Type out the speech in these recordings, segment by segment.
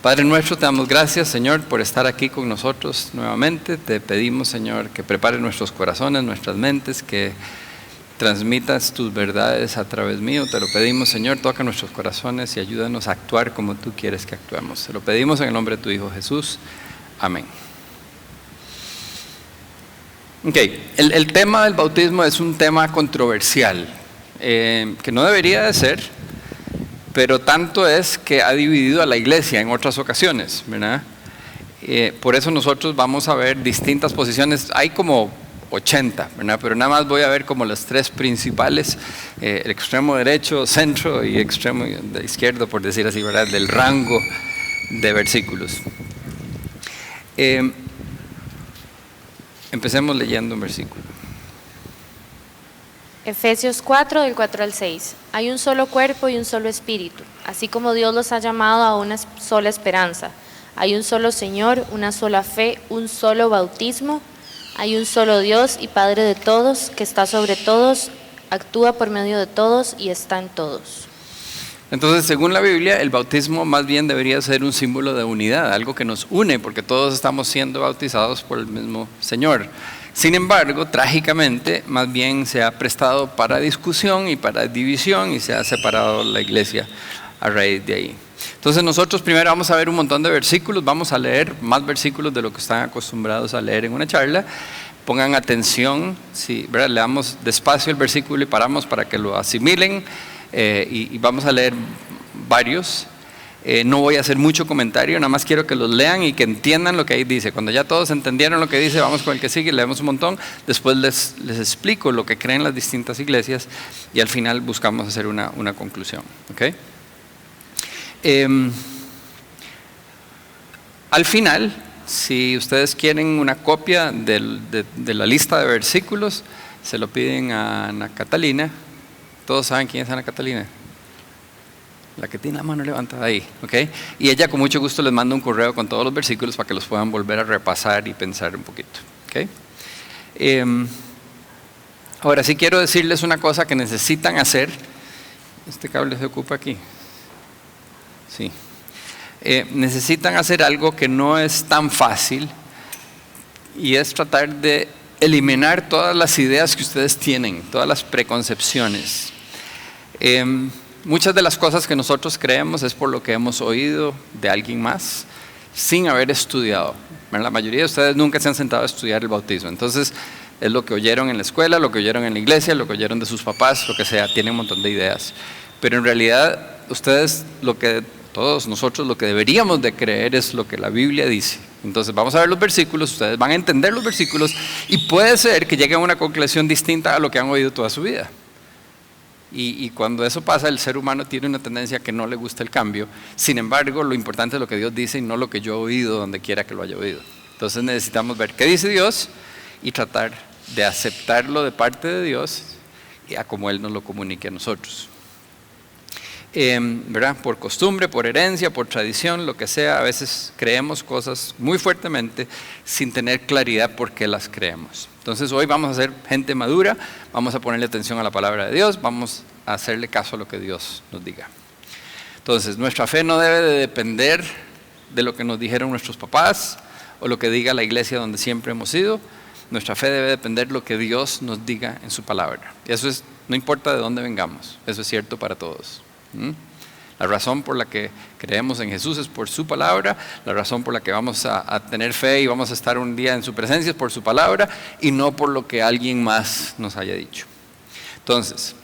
Padre nuestro, te damos gracias, Señor, por estar aquí con nosotros nuevamente. Te pedimos, Señor, que prepares nuestros corazones, nuestras mentes, que transmitas tus verdades a través mío. Te lo pedimos, Señor, toca nuestros corazones y ayúdanos a actuar como tú quieres que actuemos. Te lo pedimos en el nombre de tu Hijo Jesús. Amén. Ok, el tema del bautismo es un tema controversial, que no debería de ser, pero tanto es que ha dividido a la iglesia en otras ocasiones, ¿verdad? Por eso nosotros vamos a ver distintas posiciones, hay como 80, ¿verdad? Pero nada más voy a ver como las tres principales, el extremo derecho, centro y extremo izquierdo, por decir así, ¿verdad? Del rango de versículos. Empecemos leyendo un versículo. Efesios 4, del 4 al 6. Hay un solo cuerpo y un solo espíritu, así como Dios los ha llamado a una sola esperanza. Hay un solo Señor, una sola fe, un solo bautismo. Hay un solo Dios y Padre de todos, que está sobre todos, actúa por medio de todos y está en todos. Entonces, según la Biblia, el bautismo más bien debería ser un símbolo de unidad, algo que nos une, porque todos estamos siendo bautizados por el mismo Señor. Sin embargo, trágicamente, más bien se ha prestado para discusión y para división y se ha separado la iglesia a raíz de ahí. Entonces nosotros primero vamos a ver un montón de versículos, vamos a leer más versículos de lo que están acostumbrados a leer en una charla. Pongan atención, sí, ¿verdad? Leamos despacio el versículo y paramos para que lo asimilen. Y vamos a leer varios. No voy a hacer mucho comentario, nada más quiero que los lean y que entiendan lo que ahí dice. Cuando ya todos entendieron lo que dice, vamos con el que sigue, leemos un montón. Después les explico lo que creen las distintas iglesias y al final buscamos hacer una conclusión. ¿Okay? Al final, si ustedes quieren una copia de la lista de versículos, se lo piden a Ana Catalina. Todos saben quién es Ana Catalina, la que tiene la mano levantada ahí, ¿ok? Y ella con mucho gusto les manda un correo con todos los versículos para que los puedan volver a repasar y pensar un poquito, ¿ok? Ahora sí quiero decirles una cosa que necesitan hacer. Este cable se ocupa aquí. Sí. Necesitan hacer algo que no es tan fácil y es tratar de eliminar todas las ideas que ustedes tienen, todas las preconcepciones. Muchas de las cosas que nosotros creemos es por lo que hemos oído de alguien más sin haber estudiado. La mayoría de ustedes nunca se han sentado a estudiar el bautismo, entonces es lo que oyeron en la escuela, lo que oyeron en la iglesia, lo que oyeron de sus papás, lo que sea, tienen un montón de ideas. Pero en realidad ustedes, todos nosotros lo que deberíamos de creer es lo que la Biblia dice. Entonces vamos a ver los versículos, ustedes van a entender los versículos y puede ser que lleguen a una conclusión distinta a lo que han oído toda su vida. Y cuando eso pasa, el ser humano tiene una tendencia que no le gusta el cambio. Sin embargo, lo importante es lo que Dios dice y no lo que yo he oído donde quiera que lo haya oído. Entonces necesitamos ver qué dice Dios y tratar de aceptarlo de parte de Dios y a como Él nos lo comunique a nosotros. ¿Verdad? Por costumbre, por herencia, por tradición, lo que sea, a veces creemos cosas muy fuertemente sin tener claridad por qué las creemos. Entonces hoy vamos a ser gente madura, vamos a ponerle atención a la palabra de Dios, vamos a hacerle caso a lo que Dios nos diga. Entonces nuestra fe no debe de depender de lo que nos dijeron nuestros papás o lo que diga la iglesia donde siempre hemos ido. Nuestra fe debe depender de lo que Dios nos diga en su palabra. Y eso es, no importa de dónde vengamos, eso es cierto para todos. La razón por la que creemos en Jesús es por su palabra, la razón por la que vamos a tener fe y vamos a estar un día en su presencia es por su palabra y no por lo que alguien más nos haya dicho. Entonces,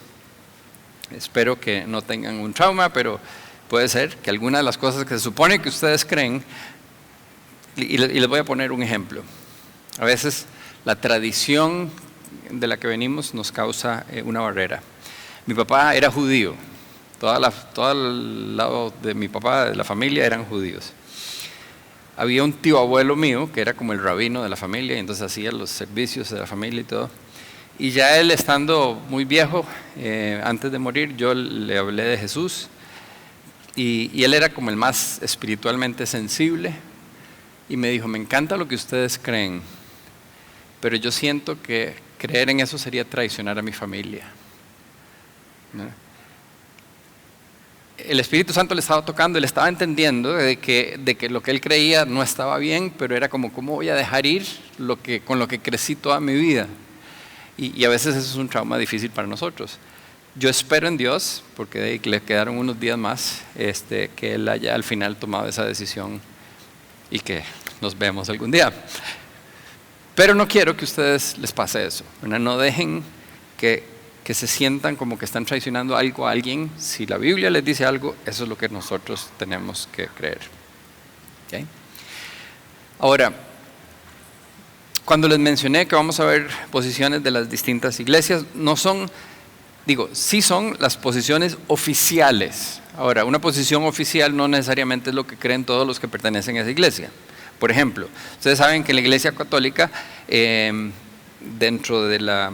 espero que no tengan un trauma, pero puede ser que algunas de las cosas que se supone que ustedes creen, y les voy a poner un ejemplo. A veces la tradición de la que venimos nos causa una barrera. Mi papá era judío. Todo el lado de mi papá, de la familia, eran judíos. Había un tío abuelo mío que era como el rabino de la familia y entonces hacía los servicios de la familia y todo. Y ya él estando muy viejo, antes de morir, yo le hablé de Jesús y él era como el más espiritualmente sensible y me dijo, me encanta lo que ustedes creen, pero yo siento que creer en eso sería traicionar a mi familia, ¿no? el Espíritu Santo le estaba tocando, le estaba entendiendo de que lo que él creía no estaba bien, pero era como, ¿cómo voy a dejar ir con lo que crecí toda mi vida? Y a veces eso es un trauma difícil para nosotros. Yo espero en Dios, porque le quedaron unos días más, que Él haya al final tomado esa decisión y que nos vemos algún día. Pero no quiero que a ustedes les pase eso, ¿verdad? No dejen que se sientan como que están traicionando algo a alguien. Si la Biblia les dice algo, eso es lo que nosotros tenemos que creer. ¿Okay? Ahora, cuando les mencioné que vamos a ver posiciones de las distintas iglesias, no son, sí son las posiciones oficiales. Ahora, una posición oficial no necesariamente es lo que creen todos los que pertenecen a esa iglesia. Por ejemplo, ustedes saben que en la Iglesia Católica, dentro de la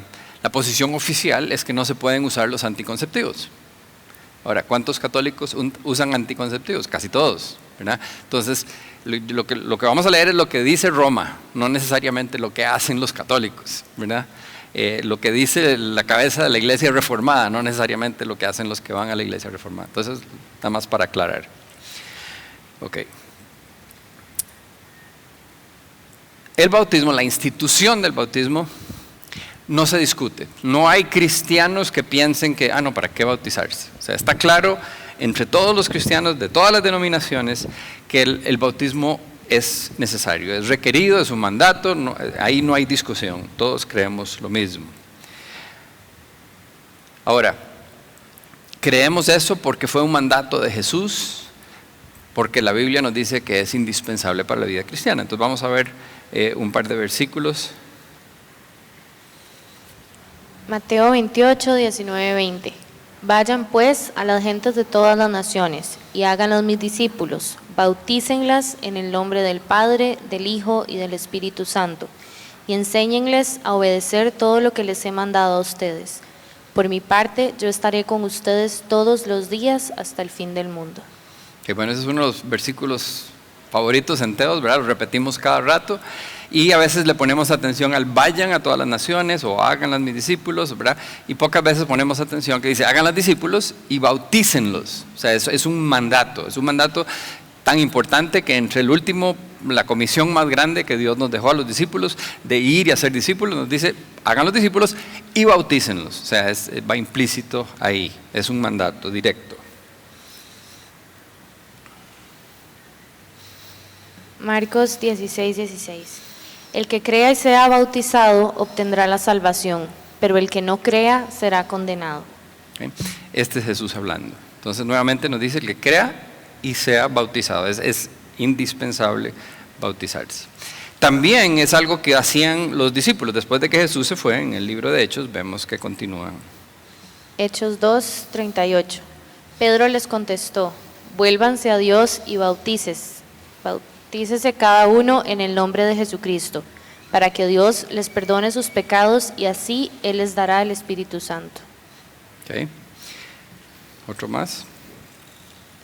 posición oficial es que no se pueden usar los anticonceptivos. Ahora, ¿cuántos católicos usan anticonceptivos? Casi todos, ¿verdad? Entonces, lo que vamos a leer es lo que dice Roma, no necesariamente lo que hacen los católicos, ¿verdad? Lo que dice la cabeza de la Iglesia Reformada, no necesariamente lo que hacen los que van a la Iglesia Reformada. Entonces, nada más para aclarar. Ok. El bautismo, la institución del bautismo, no se discute. No hay cristianos que piensen que, no, ¿para qué bautizarse? O sea, está claro entre todos los cristianos de todas las denominaciones que el bautismo es necesario, es requerido, es un mandato, ahí no hay discusión, todos creemos lo mismo. Ahora, creemos eso porque fue un mandato de Jesús, porque la Biblia nos dice que es indispensable para la vida cristiana. Entonces vamos a ver un par de versículos. Mateo 28, 19, 20. Vayan pues a las gentes de todas las naciones y háganlas mis discípulos, bautícenlas en el nombre del Padre, del Hijo y del Espíritu Santo, y enséñenles a obedecer todo lo que les he mandado a ustedes. Por mi parte, yo estaré con ustedes todos los días hasta el fin del mundo. Que bueno, ese es uno de los versículos favoritos en Teos, ¿verdad? Lo repetimos cada rato. Y a veces le ponemos atención al vayan a todas las naciones o háganlas mis discípulos, ¿verdad? Y pocas veces ponemos atención que dice háganlas discípulos y bautícenlos. O sea, es un mandato tan importante que entre el último, la comisión más grande que Dios nos dejó a los discípulos de ir y hacer discípulos, nos dice hagan los discípulos y bautícenlos. O sea, va implícito ahí, es un mandato directo. Marcos 16, 16. El que crea y sea bautizado obtendrá la salvación, pero el que no crea será condenado. Este es Jesús hablando. Entonces nuevamente nos dice el que crea y sea bautizado. Es indispensable bautizarse. También es algo que hacían los discípulos. Después de que Jesús se fue, en el libro de Hechos vemos que continúan. Hechos 2, 38. Pedro les contestó, vuélvanse a Dios y bautícese cada uno en el nombre de Jesucristo, para que Dios les perdone sus pecados y así Él les dará el Espíritu Santo. Okay. ¿Otro más?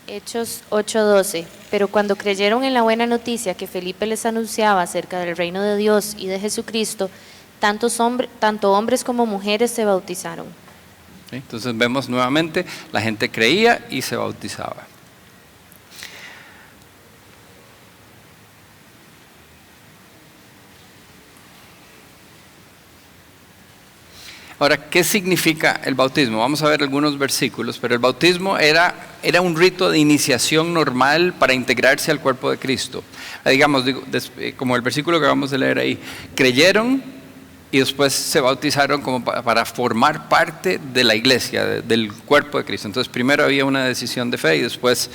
Hechos 8:12. Pero cuando creyeron en la buena noticia que Felipe les anunciaba acerca del reino de Dios y de Jesucristo, tanto hombres como mujeres se bautizaron. Okay. Entonces vemos nuevamente, la gente creía y se bautizaba. Ahora, ¿qué significa el bautismo? Vamos a ver algunos versículos, pero el bautismo era un rito de iniciación normal para integrarse al cuerpo de Cristo. Digamos, como el versículo que acabamos de leer ahí, creyeron y después se bautizaron como para formar parte de la iglesia, del cuerpo de Cristo. Entonces, primero había una decisión de fe y después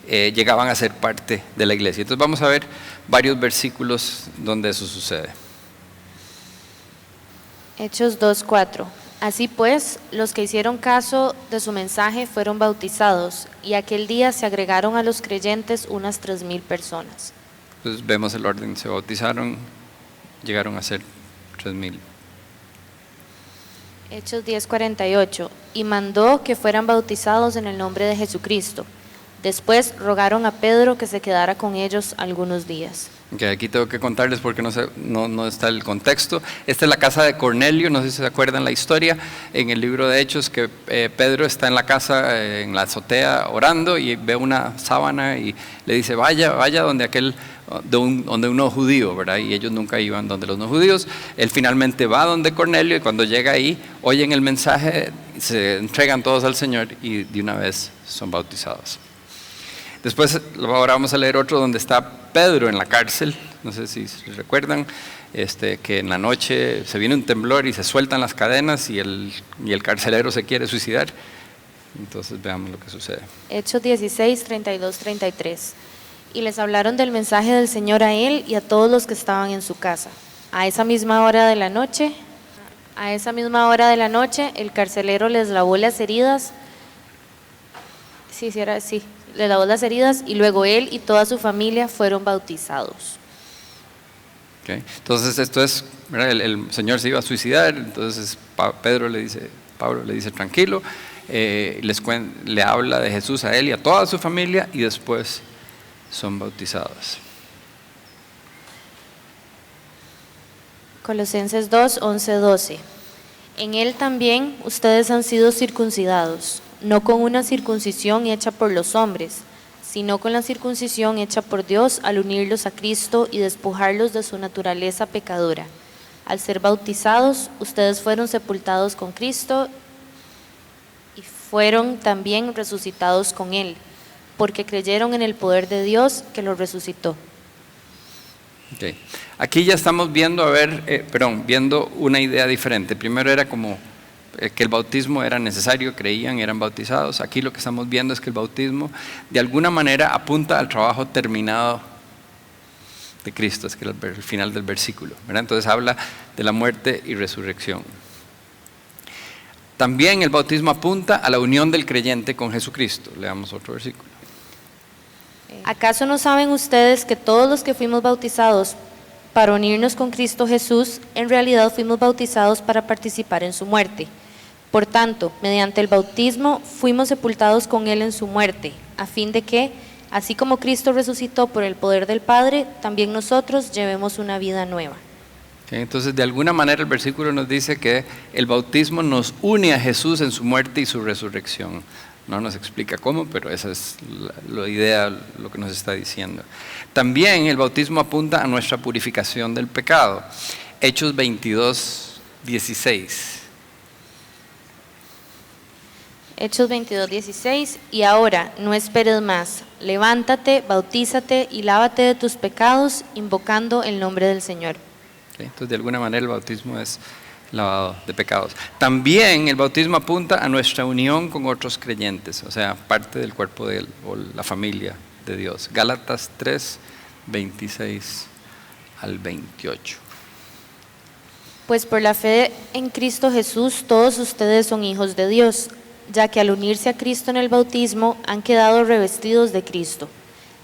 llegaban a ser parte de la iglesia. Entonces, vamos a ver varios versículos donde eso sucede. Hechos 2:4. Así pues, los que hicieron caso de su mensaje fueron bautizados, y aquel día se agregaron a los creyentes unas 3,000 personas. Entonces vemos el orden, se bautizaron, llegaron a ser 3,000. Hechos 10:48. Y mandó que fueran bautizados en el nombre de Jesucristo. Después rogaron a Pedro que se quedara con ellos algunos días. Okay, aquí tengo que contarles porque no está el contexto. Esta es la casa de Cornelio, no sé si se acuerdan la historia, en el libro de Hechos, que Pedro está en la casa, en la azotea, orando y ve una sábana y le dice, vaya donde donde un no judío, ¿verdad? Y ellos nunca iban donde los no judíos. Él finalmente va donde Cornelio y cuando llega ahí, oyen el mensaje, se entregan todos al Señor y de una vez son bautizados. Después ahora vamos a leer otro donde está Pedro en la cárcel, no sé si recuerdan, que en la noche se viene un temblor y se sueltan las cadenas y el carcelero se quiere suicidar. Entonces veamos lo que sucede. Hechos 16, 32, 33. Y les hablaron del mensaje del Señor a él y a todos los que estaban en su casa. A esa misma hora de la noche, el carcelero les lavó las heridas. Le lavó las heridas y luego él y toda su familia fueron bautizados. Okay. Entonces esto es, ¿verdad? El Señor se iba a suicidar, entonces Pablo le dice tranquilo, le habla de Jesús a él y a toda su familia y después son bautizados. Colosenses 2, 11, 12. En él también ustedes han sido circuncidados, no con una circuncisión hecha por los hombres, sino con la circuncisión hecha por Dios al unirlos a Cristo y despojarlos de su naturaleza pecadora. Al ser bautizados, ustedes fueron sepultados con Cristo y fueron también resucitados con Él, porque creyeron en el poder de Dios que los resucitó. Okay. Aquí ya estamos viendo viendo una idea diferente. Primero era como que el bautismo era necesario, creían, eran bautizados. Aquí lo que estamos viendo es que el bautismo de alguna manera apunta al trabajo terminado de Cristo, es que el final del versículo, ¿verdad? Entonces habla de la muerte y resurrección. También el bautismo apunta a la unión del creyente con Jesucristo. Leamos otro versículo. ¿Acaso no saben ustedes que todos los que fuimos bautizados para unirnos con Cristo Jesús, en realidad fuimos bautizados para participar en su muerte? Por tanto, mediante el bautismo fuimos sepultados con Él en su muerte, a fin de que, así como Cristo resucitó por el poder del Padre, también nosotros llevemos una vida nueva. Okay, entonces, de alguna manera el versículo nos dice que el bautismo nos une a Jesús en su muerte y su resurrección. No nos explica cómo, pero esa es la idea, lo que nos está diciendo. También el bautismo apunta a nuestra purificación del pecado. Hechos 22, 16. Hechos 22, 16. Y ahora, no esperes más. Levántate, bautízate y lávate de tus pecados, invocando el nombre del Señor. Okay, entonces, de alguna manera el bautismo es lavado de pecados. También el bautismo apunta a nuestra unión con otros creyentes, o sea, parte del cuerpo o la familia de Dios. Gálatas 3, 26 al 28. Pues por la fe en Cristo Jesús, todos ustedes son hijos de Dios, ya que al unirse a Cristo en el bautismo han quedado revestidos de Cristo.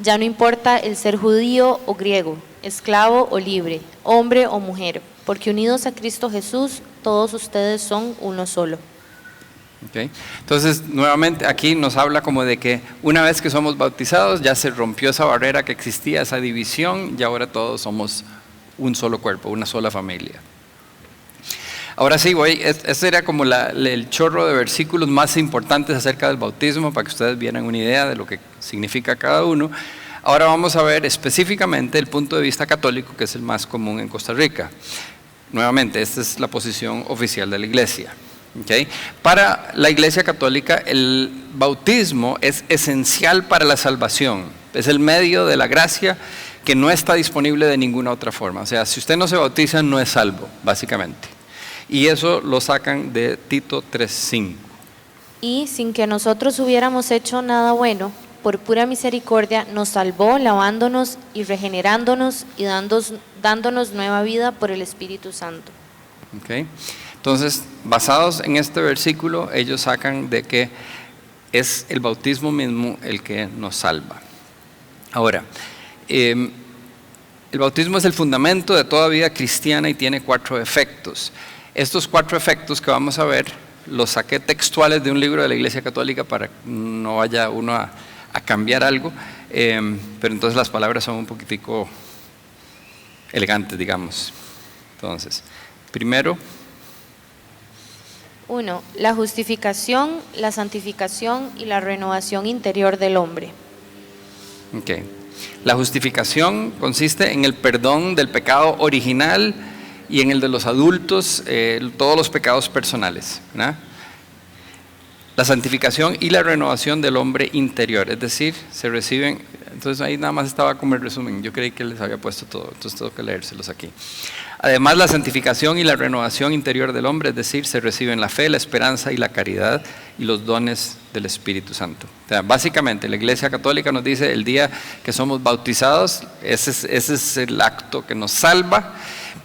Ya no importa el ser judío o griego, esclavo o libre, hombre o mujer, porque unidos a Cristo Jesús, todos ustedes son uno solo. Okay. Entonces, nuevamente aquí nos habla como de que una vez que somos bautizados, ya se rompió esa barrera que existía, esa división, y ahora todos somos un solo cuerpo, una sola familia. Ahora sí, ese era como el chorro de versículos más importantes acerca del bautismo, para que ustedes vieran una idea de lo que significa cada uno. Ahora vamos a ver específicamente el punto de vista católico, que es el más común en Costa Rica. Nuevamente, esta es la posición oficial de la Iglesia. ¿Okay? Para la Iglesia Católica, el bautismo es esencial para la salvación. Es el medio de la gracia que no está disponible de ninguna otra forma. O sea, si usted no se bautiza, no es salvo, básicamente. Y eso lo sacan de Tito 3:5. Y sin que nosotros hubiéramos hecho nada bueno, por pura misericordia nos salvó, lavándonos y regenerándonos y dándonos nueva vida por el Espíritu Santo. Okay. Entonces, basados en este versículo, ellos sacan de que es el bautismo mismo el que nos salva. Ahora, el bautismo es el fundamento de toda vida cristiana y tiene 4 efectos. Estos 4 efectos que vamos a ver, los saqué textuales de un libro de la Iglesia Católica para que no vaya uno a a cambiar algo, pero entonces las palabras son un poquitico elegantes, digamos. Entonces, primero, 1. La justificación, la santificación y la renovación interior del hombre. okay. La justificación consiste en el perdón del pecado original y en el de los adultos, todos los pecados personales, ¿verdad? La santificación y la renovación del hombre interior, es decir, se reciben, entonces ahí nada más estaba como el resumen, yo creí que les había puesto todo, entonces tengo que leérselos aquí. Además, la santificación y la renovación interior del hombre, es decir, se reciben la fe, la esperanza y la caridad y los dones del Espíritu Santo. O sea, básicamente, la Iglesia Católica nos dice el día que somos bautizados, ese es el acto que nos salva,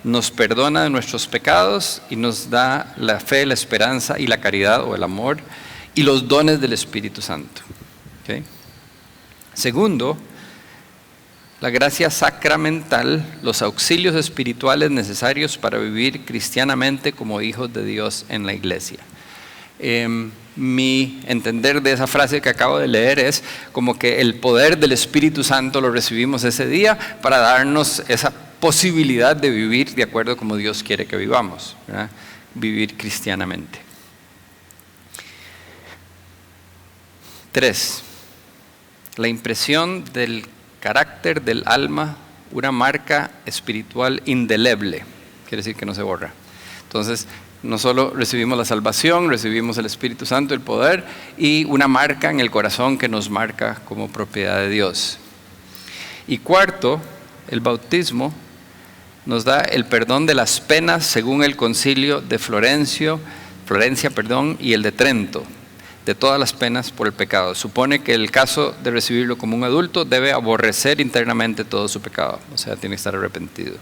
nos perdona de nuestros pecados y nos da la fe, la esperanza y la caridad o el amor y los dones del Espíritu Santo. ¿Okay? Segundo, la gracia sacramental, los auxilios espirituales necesarios para vivir cristianamente como hijos de Dios en la iglesia. Mi entender de esa frase que acabo de leer es como que el poder del Espíritu Santo lo recibimos ese día para darnos esa posibilidad de vivir de acuerdo como Dios quiere que vivamos, ¿verdad? Vivir cristianamente. 3. La impresión del carácter del alma, una marca espiritual indeleble, quiere decir que no se borra. Entonces, no solo recibimos la salvación, recibimos el Espíritu Santo, el poder, y una marca en el corazón que nos marca como propiedad de Dios. Y cuarto, el bautismo nos da el perdón de las penas según el concilio de Florencia, y el de Trento, de todas las penas por el pecado. Supone que el caso de recibirlo como un adulto debe aborrecer internamente todo su pecado, o sea, tiene que estar arrepentido.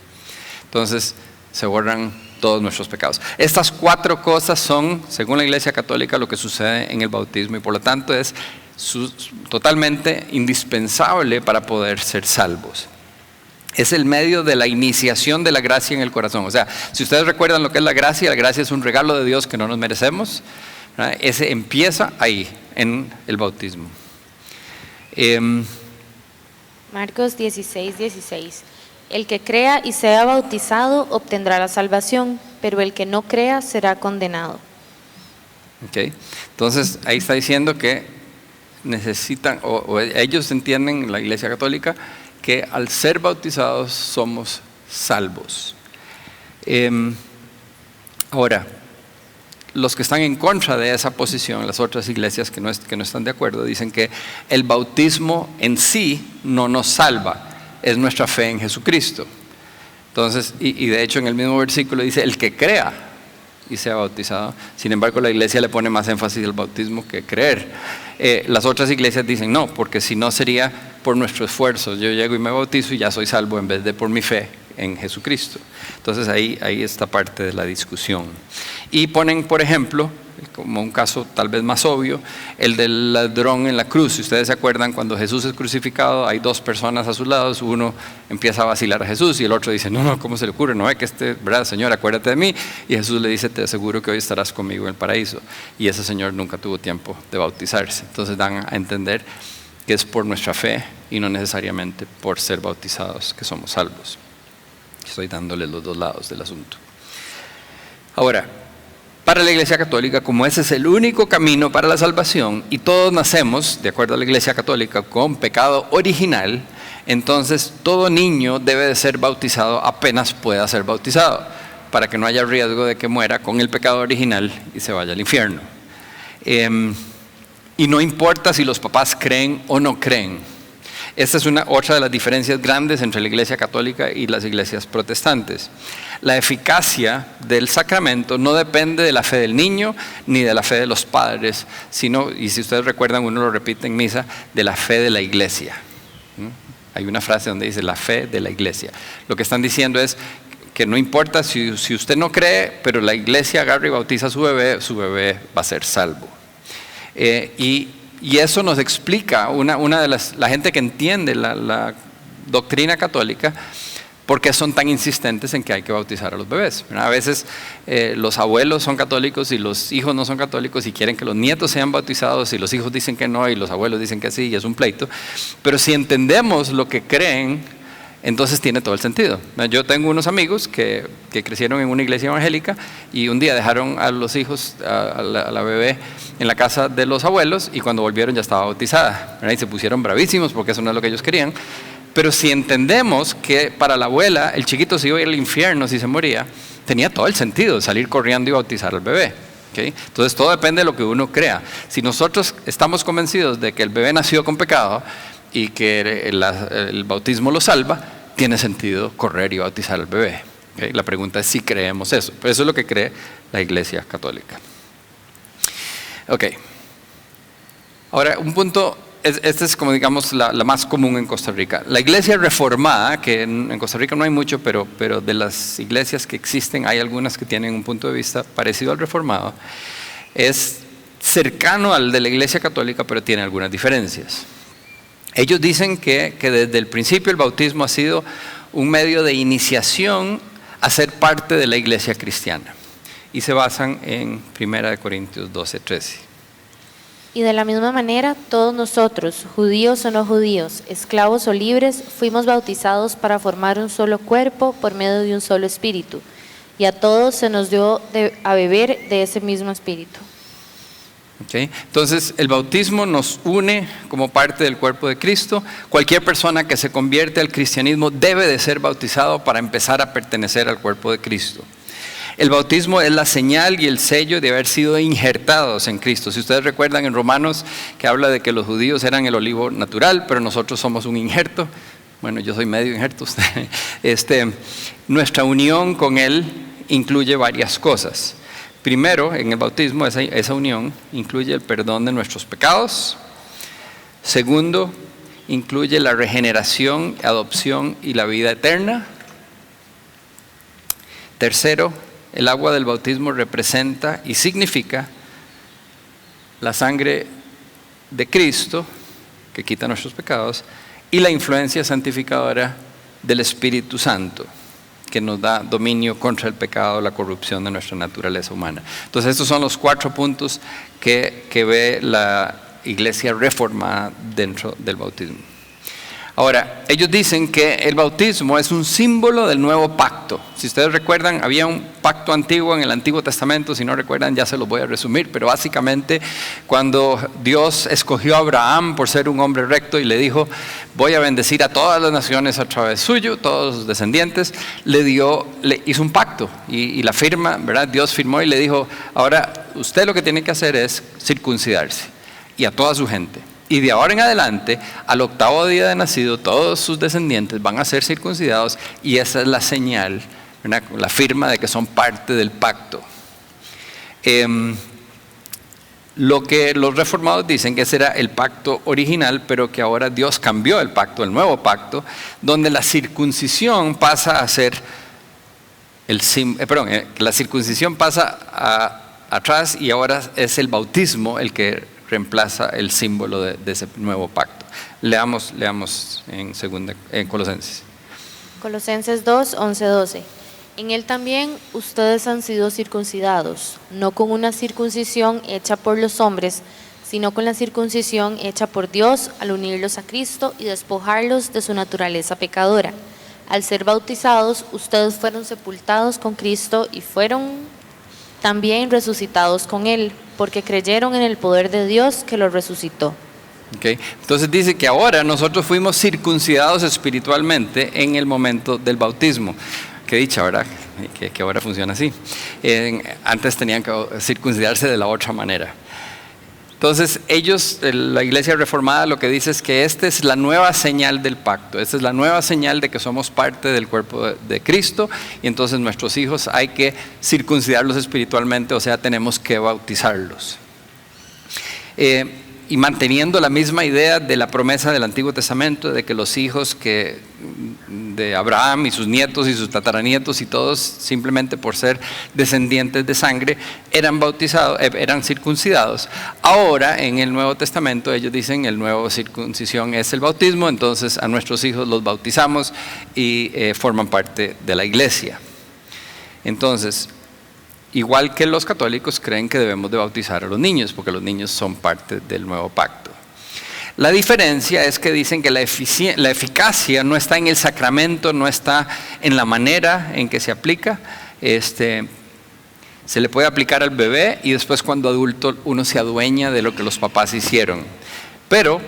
Entonces, se borran todos nuestros pecados. Estas 4 cosas son, según la Iglesia Católica, lo que sucede en el bautismo y por lo tanto es totalmente indispensable para poder ser salvos. Es el medio de la iniciación de la gracia en el corazón. O sea, si ustedes recuerdan lo que es la gracia es un regalo de Dios que no nos merecemos. ¿Verdad? Ese empieza ahí, en el bautismo. Marcos 16:16. El que crea y sea bautizado obtendrá la salvación, pero el que no crea será condenado. Okay. Entonces, ahí está diciendo que necesitan, o ellos entienden, la Iglesia Católica, que al ser bautizados somos salvos. Ahora, los que están en contra de esa posición, las otras iglesias que no están de acuerdo, dicen que el bautismo en sí no nos salva, es nuestra fe en Jesucristo. Entonces, y de hecho en el mismo versículo dice, el que crea y sea bautizado. Sin embargo, la iglesia le pone más énfasis al bautismo que creer. Las otras iglesias dicen no, porque si no sería por nuestro esfuerzo. Yo llego y me bautizo y ya soy salvo en vez de por mi fe en Jesucristo. Entonces ahí está parte de la discusión. Y ponen, por ejemplo, como un caso tal vez más obvio, el del ladrón en la cruz. Si ustedes se acuerdan, cuando Jesús es crucificado, hay 2 personas a sus lados, uno empieza a vacilar a Jesús y el otro dice, no, ¿cómo se le ocurre? No es que ¿verdad, Señor? Acuérdate de mí. Y Jesús le dice, te aseguro que hoy estarás conmigo en el paraíso. Y ese señor nunca tuvo tiempo de bautizarse. Entonces dan a entender que es por nuestra fe y no necesariamente por ser bautizados que somos salvos. Estoy dándole los 2 lados del asunto. Ahora, para la Iglesia Católica, como ese es el único camino para la salvación y todos nacemos, de acuerdo a la Iglesia Católica, con pecado original, entonces todo niño debe de ser bautizado apenas pueda ser bautizado, para que no haya riesgo de que muera con el pecado original y se vaya al infierno. Y no importa si los papás creen o no creen. Esta es otra de las diferencias grandes entre la Iglesia Católica y las iglesias protestantes. La eficacia del sacramento no depende de la fe del niño ni de la fe de los padres, sino, y si ustedes recuerdan, uno lo repite en misa, de la fe de la iglesia. Hay una frase donde dice la fe de la iglesia. Lo que están diciendo es que no importa si usted no cree, pero la iglesia agarra y bautiza a su bebé va a ser salvo. Y eso nos explica, una de la gente que entiende la doctrina católica, ¿Por qué son tan insistentes en que hay que bautizar a los bebés? A veces los abuelos son católicos y los hijos no son católicos y quieren que los nietos sean bautizados y los hijos dicen que no y los abuelos dicen que sí y es un pleito. Pero si entendemos lo que creen, entonces tiene todo el sentido. Yo tengo unos amigos que crecieron en una iglesia evangélica y un día dejaron a los hijos, a la bebé, en la casa de los abuelos y cuando volvieron ya estaba bautizada. Y se pusieron bravísimos porque eso no es lo que ellos querían. Pero si entendemos que para la abuela el chiquito se iba a ir al infierno si se moría, tenía todo el sentido salir corriendo y bautizar al bebé. ¿Okay? Entonces todo depende de lo que uno crea. Si nosotros estamos convencidos de que el bebé nació con pecado y que el bautismo lo salva, tiene sentido correr y bautizar al bebé. ¿Okay? La pregunta es si creemos eso. Pero eso es lo que cree la Iglesia Católica. Ok. Ahora, un punto. Esta es como digamos la más común en Costa Rica. La iglesia reformada, que en Costa Rica no hay mucho, pero de las iglesias que existen hay algunas que tienen un punto de vista parecido al reformado, es cercano al de la iglesia católica, pero tiene algunas diferencias. Ellos dicen que desde el principio el bautismo ha sido un medio de iniciación a ser parte de la iglesia cristiana y se basan en 1 Corintios 12:13. Y de la misma manera, todos nosotros, judíos o no judíos, esclavos o libres, fuimos bautizados para formar un solo cuerpo por medio de un solo espíritu. Y a todos se nos dio a beber de ese mismo espíritu. Okay. Entonces, el bautismo nos une como parte del cuerpo de Cristo. Cualquier persona que se convierte al cristianismo debe de ser bautizado para empezar a pertenecer al cuerpo de Cristo. El bautismo es la señal y el sello de haber sido injertados en Cristo. Si ustedes recuerdan en Romanos que habla de que los judíos eran el olivo natural, pero nosotros somos un injerto. Bueno, yo soy medio injerto. Nuestra unión con Él incluye varias cosas. Primero, en el bautismo, esa unión incluye el perdón de nuestros pecados. Segundo, incluye la regeneración, adopción y la vida eterna. Tercero, el agua del bautismo representa y significa la sangre de Cristo que quita nuestros pecados y la influencia santificadora del Espíritu Santo que nos da dominio contra el pecado, la corrupción de nuestra naturaleza humana. Entonces estos son los 4 puntos que ve la iglesia reformada dentro del bautismo. Ahora, ellos dicen que el bautismo es un símbolo del nuevo pacto. Si ustedes recuerdan, había un pacto antiguo en el Antiguo Testamento, si no recuerdan ya se los voy a resumir, pero básicamente cuando Dios escogió a Abraham por ser un hombre recto y le dijo, voy a bendecir a todas las naciones a través suyo, todos sus descendientes, le hizo un pacto y la firma, ¿verdad? Dios firmó y le dijo, ahora usted lo que tiene que hacer es circuncidarse y a toda su gente. Y de ahora en adelante, al 8º día de nacido, todos sus descendientes van a ser circuncidados y esa es la señal, ¿verdad? La firma de que son parte del pacto. Lo que los reformados dicen que ese era el pacto original, pero que ahora Dios cambió el pacto, el nuevo pacto, donde la circuncisión pasa a ser la circuncisión pasa atrás y ahora es el bautismo el que reemplaza el símbolo de ese nuevo pacto. Leamos en Colosenses. Colosenses 2, 11, 12. En él también ustedes han sido circuncidados, no con una circuncisión hecha por los hombres, sino con la circuncisión hecha por Dios al unirlos a Cristo y despojarlos de su naturaleza pecadora. Al ser bautizados, ustedes fueron sepultados con Cristo y fueron también resucitados con Él, porque creyeron en el poder de Dios que lo resucitó. Okay. Entonces dice que ahora nosotros fuimos circuncidados espiritualmente en el momento del bautismo. Qué dicha, ¿verdad? Que ahora funciona así. Antes tenían que circuncidarse de la otra manera. Entonces la iglesia reformada lo que dice es que esta es la nueva señal del pacto, esta es la nueva señal de que somos parte del cuerpo de Cristo y entonces nuestros hijos hay que circuncidarlos espiritualmente, o sea, tenemos que bautizarlos. Y manteniendo la misma idea de la promesa del Antiguo Testamento de que los hijos que de Abraham y sus nietos y sus tataranietos y todos, simplemente por ser descendientes de sangre, eran bautizados, eran circuncidados. Ahora en el Nuevo Testamento ellos dicen el nuevo circuncisión es el bautismo, entonces a nuestros hijos los bautizamos y forman parte de la iglesia. Entonces, igual que los católicos creen que debemos de bautizar a los niños, porque los niños son parte del nuevo pacto. La diferencia es que dicen que la eficacia no está en el sacramento, no está en la manera en que se aplica. Se le puede aplicar al bebé y después cuando adulto uno se adueña de lo que los papás hicieron. Pero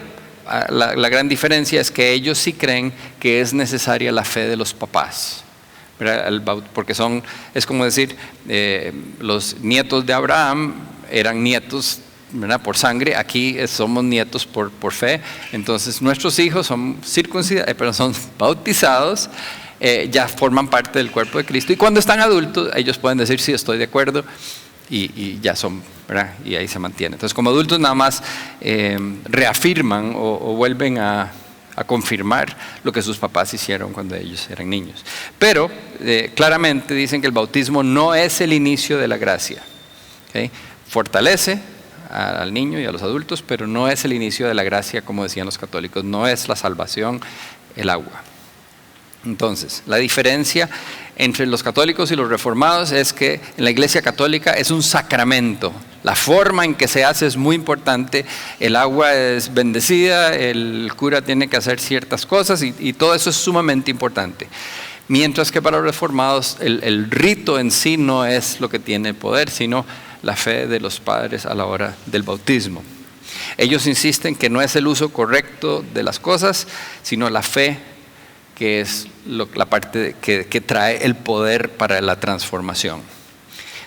la gran diferencia es que ellos sí creen que es necesaria la fe de los papás, ¿verdad? Porque es como decir, los nietos de Abraham eran nietos, ¿verdad?, por sangre. Aquí somos nietos por fe. Entonces nuestros hijos son circuncidados, pero son bautizados, ya forman parte del cuerpo de Cristo, y cuando están adultos ellos pueden decir sí, estoy de acuerdo, y ya son, ¿verdad?, y ahí se mantiene. Entonces como adultos nada más reafirman o vuelven a confirmar lo que sus papás hicieron cuando ellos eran niños. Pero claramente dicen que el bautismo no es el inicio de la gracia, ¿okay? Fortalece al niño y a los adultos, pero no es el inicio de la gracia, como decían los católicos. No es la salvación el agua. Entonces, la diferencia entre los católicos y los reformados es que en la Iglesia Católica es un sacramento. La forma en que se hace es muy importante. El agua es bendecida, el cura tiene que hacer ciertas cosas y todo eso es sumamente importante. Mientras que para los reformados el rito en sí no es lo que tiene poder, sino la fe de los padres a la hora del bautismo. Ellos insisten que no es el uso correcto de las cosas, sino la fe, que es la parte que trae el poder para la transformación.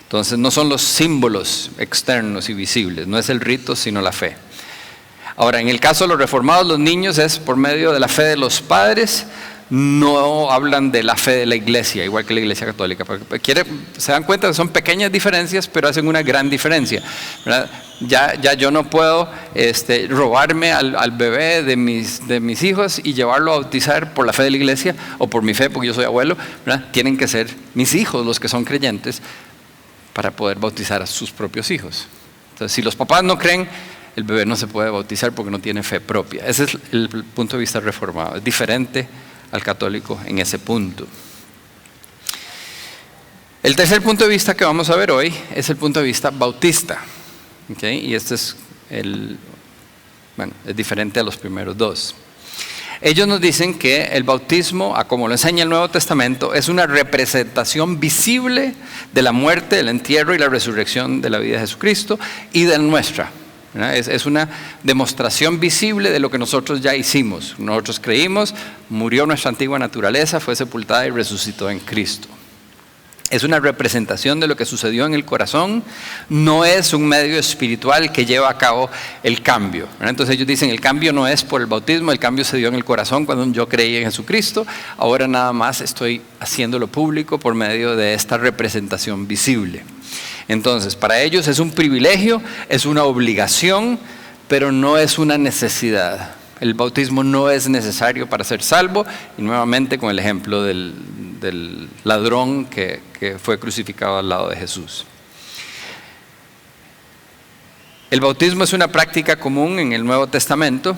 Entonces no son los símbolos externos y visibles, no es el rito, sino la fe. Ahora, en el caso de los reformados, los niños es por medio de la fe de los padres. No hablan de la fe de la iglesia, igual que la Iglesia Católica. Se dan cuenta que son pequeñas diferencias, pero hacen una gran diferencia, ¿verdad? Ya yo no puedo robarme al bebé de mis hijos y llevarlo a bautizar por la fe de la iglesia o por mi fe, porque yo soy abuelo, ¿verdad? Tienen que ser mis hijos los que son creyentes para poder bautizar a sus propios hijos. Entonces, si los papás no creen, el bebé no se puede bautizar porque no tiene fe propia. Ese es el punto de vista reformado. Es diferente al católico en ese punto. El tercer punto de vista que vamos a ver hoy es el punto de vista bautista, ¿okay? Y este es es diferente a los primeros dos. Ellos nos dicen que el bautismo, como lo enseña el Nuevo Testamento, es una representación visible de la muerte, el entierro y la resurrección de la vida de Jesucristo y de la nuestra. Es una demostración visible de lo que nosotros ya hicimos. Nosotros creímos, murió nuestra antigua naturaleza, fue sepultada y resucitó en Cristo. Es una representación de lo que sucedió en el corazón, no es un medio espiritual que lleva a cabo el cambio. Entonces ellos dicen, el cambio no es por el bautismo, el cambio se dio en el corazón cuando yo creí en Jesucristo, ahora nada más estoy haciéndolo público por medio de esta representación visible. Entonces, para ellos es un privilegio, es una obligación, pero no es una necesidad. El bautismo no es necesario para ser salvo, y nuevamente con el ejemplo del ladrón que fue crucificado al lado de Jesús. El bautismo es una práctica común en el Nuevo Testamento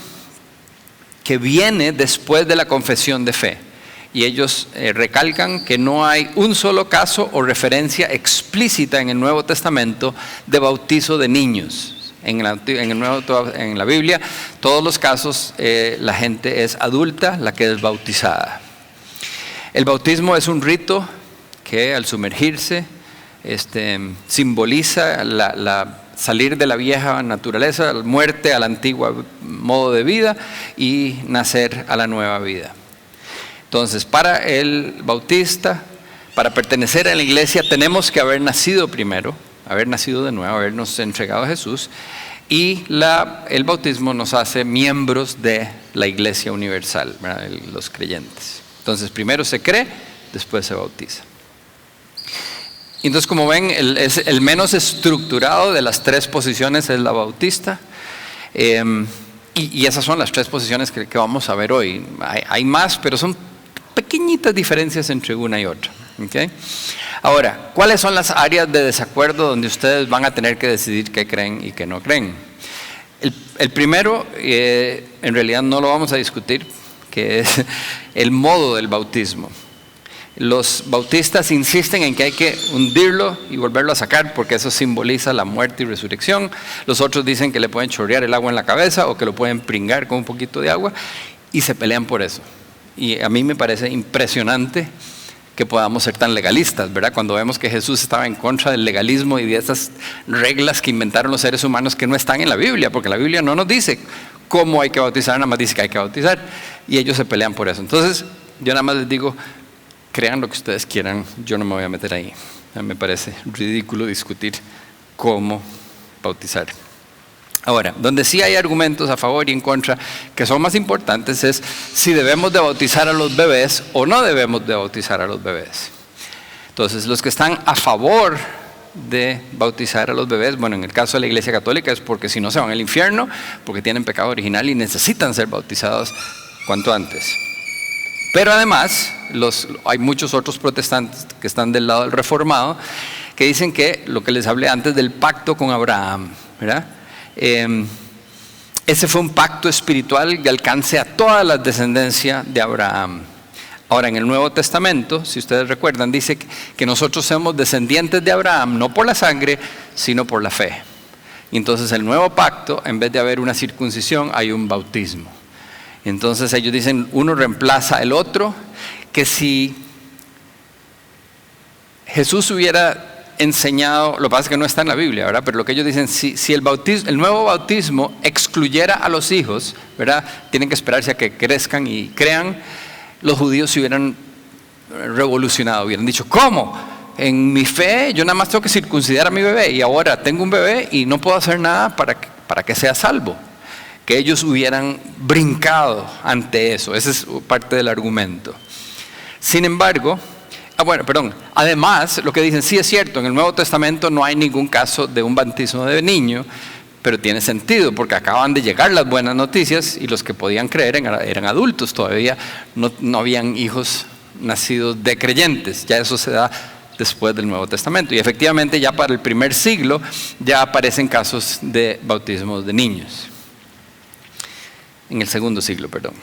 que viene después de la confesión de fe. Y ellos recalcan que no hay un solo caso o referencia explícita en el Nuevo Testamento de bautizo de niños. En la Biblia, todos los casos, la gente es adulta la que es bautizada. El bautismo es un rito que al sumergirse simboliza salir de la vieja naturaleza, la muerte al antiguo modo de vida y nacer a la nueva vida. Entonces, para el bautista, para pertenecer a la iglesia, tenemos que haber nacido primero, haber nacido de nuevo, habernos entregado a Jesús, y el bautismo nos hace miembros de la iglesia universal, ¿verdad? Los creyentes. Entonces, primero se cree, después se bautiza. Entonces, como ven, es el menos estructurado de las tres posiciones es la bautista. Y esas son las tres posiciones que vamos a ver hoy. Hay más, pero son pequeñitas diferencias entre una y otra. ¿Okay? Ahora, ¿cuáles son las áreas de desacuerdo donde ustedes van a tener que decidir qué creen y qué no creen? El primero, en realidad no lo vamos a discutir, que es el modo del bautismo. Los bautistas insisten en que hay que hundirlo y volverlo a sacar porque eso simboliza la muerte y resurrección. Los otros dicen que le pueden chorrear el agua en la cabeza o que lo pueden pringar con un poquito de agua y se pelean por eso. Y a mí me parece impresionante que podamos ser tan legalistas, ¿verdad? Cuando vemos que Jesús estaba en contra del legalismo y de esas reglas que inventaron los seres humanos que no están en la Biblia, porque la Biblia no nos dice cómo hay que bautizar, nada más dice que hay que bautizar, y ellos se pelean por eso. Entonces, yo nada más les digo, crean lo que ustedes quieran, yo no me voy a meter ahí. Me parece ridículo discutir cómo bautizar. Ahora, donde sí hay argumentos a favor y en contra que son más importantes es si debemos de bautizar a los bebés o no debemos de bautizar a los bebés. Entonces, los que están a favor de bautizar a los bebés, bueno, en el caso de la Iglesia Católica es porque si no se van al infierno, porque tienen pecado original y necesitan ser bautizados cuanto antes. Pero además, hay muchos otros protestantes que están del lado del reformado que dicen que lo que les hablé antes del pacto con Abraham, ¿verdad? Ese fue un pacto espiritual de alcance a toda la descendencia de Abraham. Ahora, en el Nuevo Testamento, si ustedes recuerdan, dice que nosotros somos descendientes de Abraham, no por la sangre, sino por la fe. Y entonces el nuevo pacto, en vez de haber una circuncisión, hay un bautismo. Entonces ellos dicen, uno reemplaza al otro, que si Jesús hubiera enseñado, lo que pasa es que no está en la Biblia, ¿verdad? Pero lo que ellos dicen, si el nuevo bautismo excluyera a los hijos, ¿verdad? Tienen que esperarse a que crezcan y crean, los judíos se hubieran revolucionado, hubieran dicho, ¿cómo? En mi fe yo nada más tengo que circuncidar a mi bebé y ahora tengo un bebé y no puedo hacer nada para que sea salvo. Que ellos hubieran brincado ante eso, ese es parte del argumento. Sin embargo, además, lo que dicen, sí es cierto, en el Nuevo Testamento no hay ningún caso de un bautismo de niño, pero tiene sentido, porque acaban de llegar las buenas noticias y los que podían creer eran adultos, todavía no habían hijos nacidos de creyentes, ya eso se da después del Nuevo Testamento. Y efectivamente ya para el primer siglo ya aparecen casos de bautismos de niños. En el segundo siglo, perdón.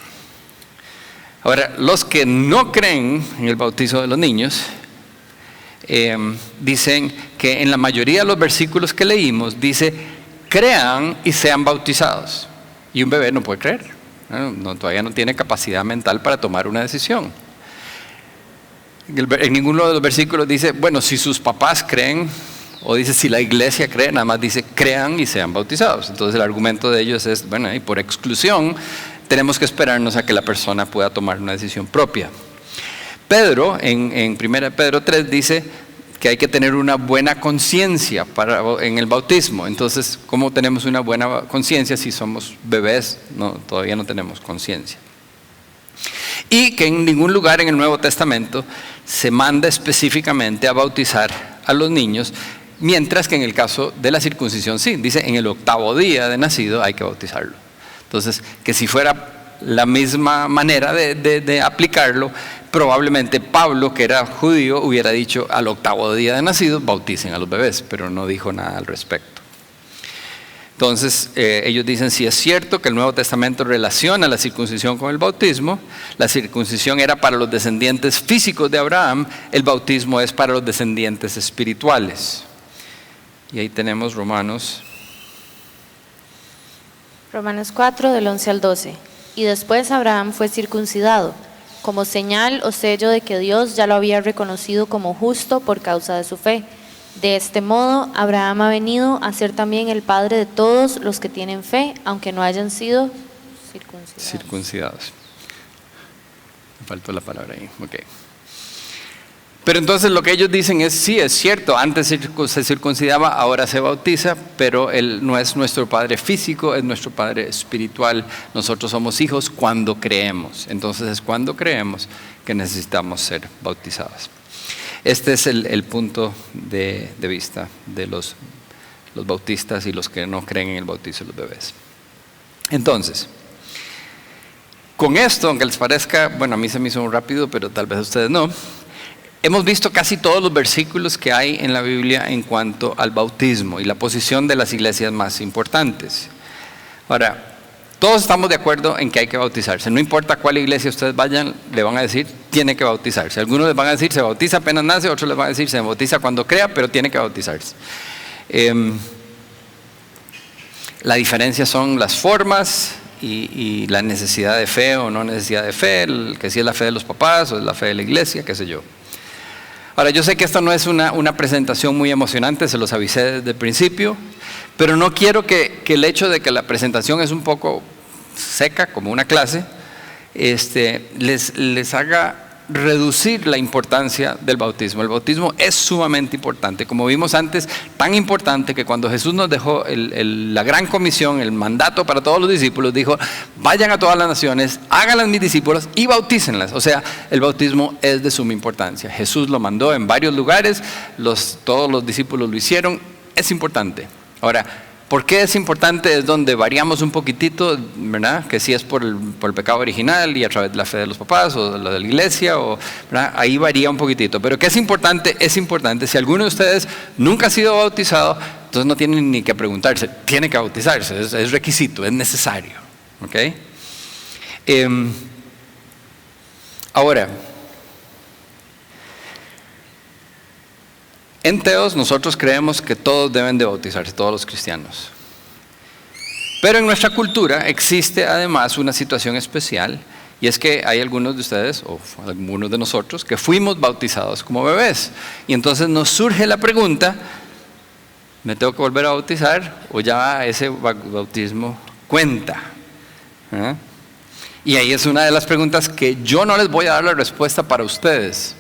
Ahora, los que no creen en el bautizo de los niños, dicen que en la mayoría de los versículos que leímos, dice, crean y sean bautizados. Y un bebé no puede creer, todavía no tiene capacidad mental para tomar una decisión. En ninguno de los versículos dice, bueno, si sus papás creen, o dice si la iglesia cree, nada más dice crean y sean bautizados. Entonces el argumento de ellos es, bueno, y por exclusión tenemos que esperarnos a que la persona pueda tomar una decisión propia. Pedro, en 1 Pedro 3 dice que hay que tener una buena conciencia en el bautismo. Entonces, ¿cómo tenemos una buena conciencia si somos bebés? Todavía no tenemos conciencia. Y que en ningún lugar en el Nuevo Testamento se manda específicamente a bautizar a los niños, mientras que en el caso de la circuncisión sí, dice en el 8º día de nacido hay que bautizarlo. Entonces, que si fuera la misma manera de aplicarlo, probablemente Pablo, que era judío, hubiera dicho al 8º día de nacido, bauticen a los bebés, pero no dijo nada al respecto. Entonces, ellos dicen, si es cierto que el Nuevo Testamento relaciona la circuncisión con el bautismo, la circuncisión era para los descendientes físicos de Abraham, el bautismo es para los descendientes espirituales. Y ahí tenemos Romanos 4, del 11 al 12. Y después Abraham fue circuncidado, como señal o sello de que Dios ya lo había reconocido como justo por causa de su fe. De este modo, Abraham ha venido a ser también el padre de todos los que tienen fe, aunque no hayan sido circuncidados. Me faltó la palabra ahí, ok. Pero entonces lo que ellos dicen es, sí, es cierto, antes se circuncidaba, ahora se bautiza, pero Él no es nuestro Padre físico, es nuestro Padre espiritual. Nosotros somos hijos cuando creemos. Entonces es cuando creemos que necesitamos ser bautizados. Este es el punto de vista de los bautistas y los que no creen en el bautizo de los bebés. Entonces, Con esto, aunque les parezca, bueno, a mí se me hizo muy rápido, pero tal vez a ustedes no, hemos visto casi todos los versículos que hay en la Biblia en cuanto al bautismo y la posición de las iglesias más importantes. Ahora, todos estamos de acuerdo en que hay que bautizarse. No importa a cuál iglesia ustedes vayan, le van a decir, tiene que bautizarse. Algunos les van a decir, se bautiza apenas nace, otros les van a decir, se bautiza cuando crea, pero tiene que bautizarse. La diferencia son las formas y la necesidad de fe o no necesidad de fe, que si es la fe de los papás o es la fe de la iglesia, qué sé yo. Ahora, yo sé que esta no es una presentación muy emocionante, se los avisé desde el principio, pero no quiero que el hecho de que la presentación es un poco seca, como una clase, les haga reducir la importancia del bautismo. El bautismo es sumamente importante, como vimos antes, tan importante que cuando Jesús nos dejó la gran comisión, el mandato para todos los discípulos, dijo, vayan a todas las naciones, háganlas mis discípulos y bautícenlas. O sea, el bautismo es de suma importancia. Jesús lo mandó en varios lugares, todos los discípulos lo hicieron, es importante. Ahora, ¿por qué es importante? Es donde variamos un poquitito, ¿verdad? Que si es por el pecado original y a través de la fe de los papás o de la iglesia, ¿verdad? Ahí varía un poquitito. Pero ¿qué es importante? Es importante. Si alguno de ustedes nunca ha sido bautizado, entonces no tienen ni que preguntarse, tiene que bautizarse, es requisito, es necesario. ¿Ok? Ahora, en Teos nosotros creemos que todos deben de bautizarse, todos los cristianos. Pero en nuestra cultura existe además una situación especial, y es que hay algunos de ustedes, o algunos de nosotros, que fuimos bautizados como bebés. Y entonces nos surge la pregunta, ¿me tengo que volver a bautizar o ya ese bautismo cuenta? ¿Eh? Y ahí es una de las preguntas que yo no les voy a dar la respuesta para ustedes.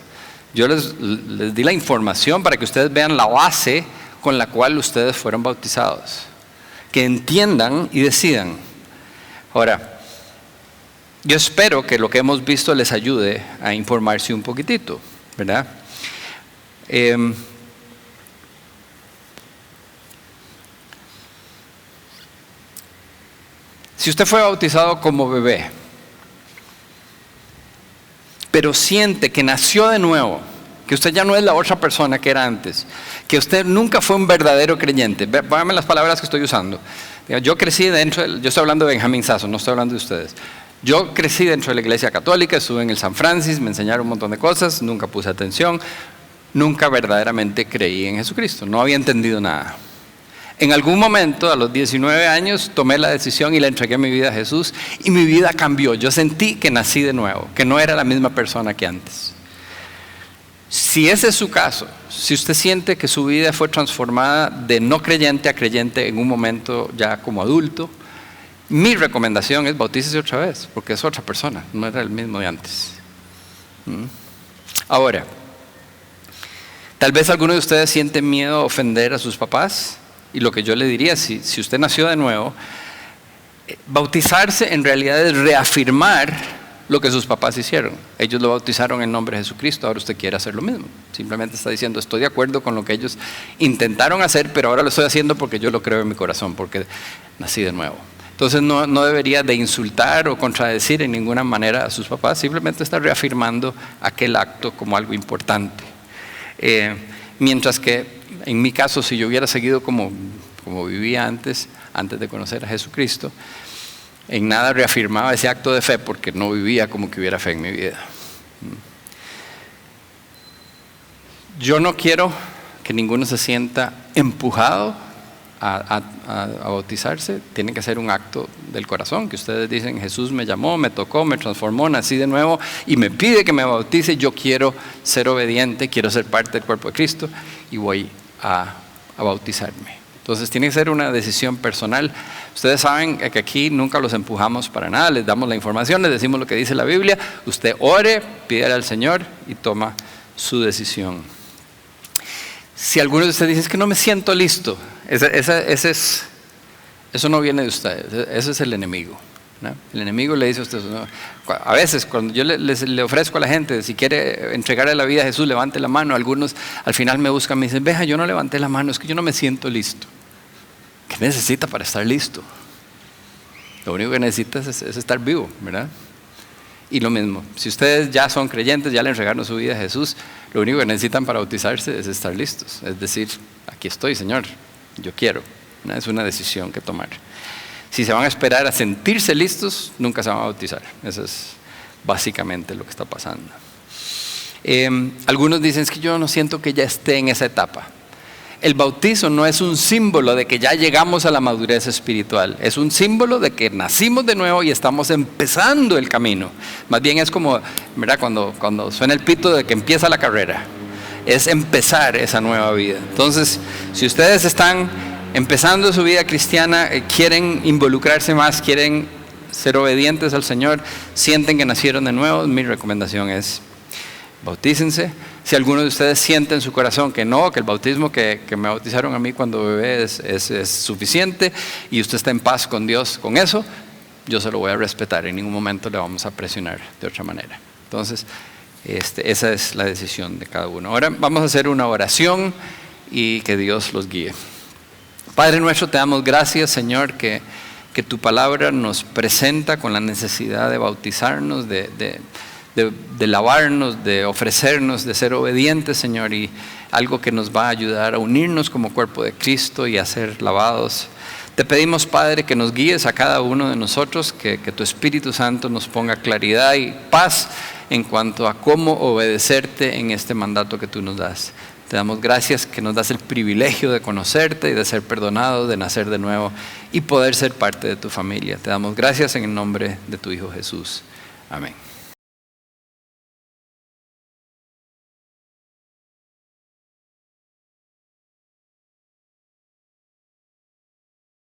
Yo les di la información para que ustedes vean la base con la cual ustedes fueron bautizados. Que entiendan y decidan. Ahora, yo espero que lo que hemos visto les ayude a informarse un poquitito, ¿verdad? Si usted fue bautizado como bebé, pero siente que nació de nuevo, que usted ya no es la otra persona que era antes, que usted nunca fue un verdadero creyente. Véanme las palabras que estoy usando. Yo crecí yo estoy hablando de Benjamín Sasso, no estoy hablando de ustedes. Yo crecí dentro de la iglesia católica, estuve en el San Francis, me enseñaron un montón de cosas, nunca puse atención, nunca verdaderamente creí en Jesucristo, no había entendido nada. En algún momento, a los 19 años, tomé la decisión y le entregué mi vida a Jesús y mi vida cambió. Yo sentí que nací de nuevo, que no era la misma persona que antes. Si ese es su caso, si usted siente que su vida fue transformada de no creyente a creyente en un momento ya como adulto, mi recomendación es bautícese otra vez, porque es otra persona, no era el mismo de antes. Ahora, tal vez alguno de ustedes siente miedo a ofender a sus papás. Y lo que yo le diría, si usted nació de nuevo, bautizarse en realidad es reafirmar lo que sus papás hicieron. Ellos lo bautizaron en nombre de Jesucristo, ahora usted quiere hacer lo mismo. Simplemente está diciendo, estoy de acuerdo con lo que ellos intentaron hacer, pero ahora lo estoy haciendo porque yo lo creo en mi corazón, porque nací de nuevo. Entonces no debería de insultar o contradecir en ninguna manera a sus papás, simplemente está reafirmando aquel acto como algo importante. Mientras que en mi caso, si yo hubiera seguido como vivía antes de conocer a Jesucristo, en nada reafirmaba ese acto de fe porque no vivía como que hubiera fe en mi vida. Yo no quiero que ninguno se sienta empujado a bautizarse. Tiene que ser un acto del corazón, que ustedes dicen, Jesús me llamó, me tocó, me transformó, nací de nuevo y me pide que me bautice. Yo quiero ser obediente, quiero ser parte del cuerpo de Cristo y voy a bautizarme. Entonces tiene que ser una decisión personal. Ustedes saben que aquí nunca los empujamos para nada, les damos la información, les decimos lo que dice la Biblia, usted ore, pídele al Señor y toma su decisión. Si alguno de ustedes dice, es que no me siento listo, eso no viene de ustedes, ese es el enemigo, ¿no? El enemigo le dice a usted, no. A veces cuando yo le ofrezco a la gente, si quiere entregarle la vida a Jesús, levante la mano. Algunos al final me buscan, me dicen, veja, yo no levanté la mano, es que yo no me siento listo. ¿Qué necesita para estar listo? Lo único que necesita es estar vivo, ¿verdad? Y lo mismo, si ustedes ya son creyentes, ya le entregaron su vida a Jesús, lo único que necesitan para bautizarse es estar listos. Es decir, aquí estoy, Señor, yo quiero. Es una decisión que tomar. Si se van a esperar a sentirse listos, nunca se van a bautizar. Eso es básicamente lo que está pasando. Algunos dicen, es que yo no siento que ya esté en esa etapa. El bautizo no es un símbolo de que ya llegamos a la madurez espiritual, es un símbolo de que nacimos de nuevo y estamos empezando el camino. Más bien es como, ¿verdad? Cuando suena el pito de que empieza la carrera, es empezar esa nueva vida. Entonces, si ustedes están empezando su vida cristiana, quieren involucrarse más, quieren ser obedientes al Señor, sienten que nacieron de nuevo, mi recomendación es bautícense. Si alguno de ustedes siente en su corazón que no, que el bautismo que me bautizaron a mí cuando bebé es suficiente y usted está en paz con Dios con eso, yo se lo voy a respetar, en ningún momento le vamos a presionar de otra manera. Entonces, esa es la decisión de cada uno. Ahora vamos a hacer una oración y que Dios los guíe. Padre nuestro, te damos gracias, Señor, que tu palabra nos presenta con la necesidad de bautizarnos, de lavarnos, de ofrecernos, de ser obedientes, Señor, y algo que nos va a ayudar a unirnos como cuerpo de Cristo y a ser lavados. Te pedimos, Padre, que nos guíes a cada uno de nosotros, que tu Espíritu Santo nos ponga claridad y paz en cuanto a cómo obedecerte en este mandato que tú nos das. Te damos gracias que nos das el privilegio de conocerte y de ser perdonados, de nacer de nuevo y poder ser parte de tu familia. Te damos gracias en el nombre de tu Hijo Jesús. Amén.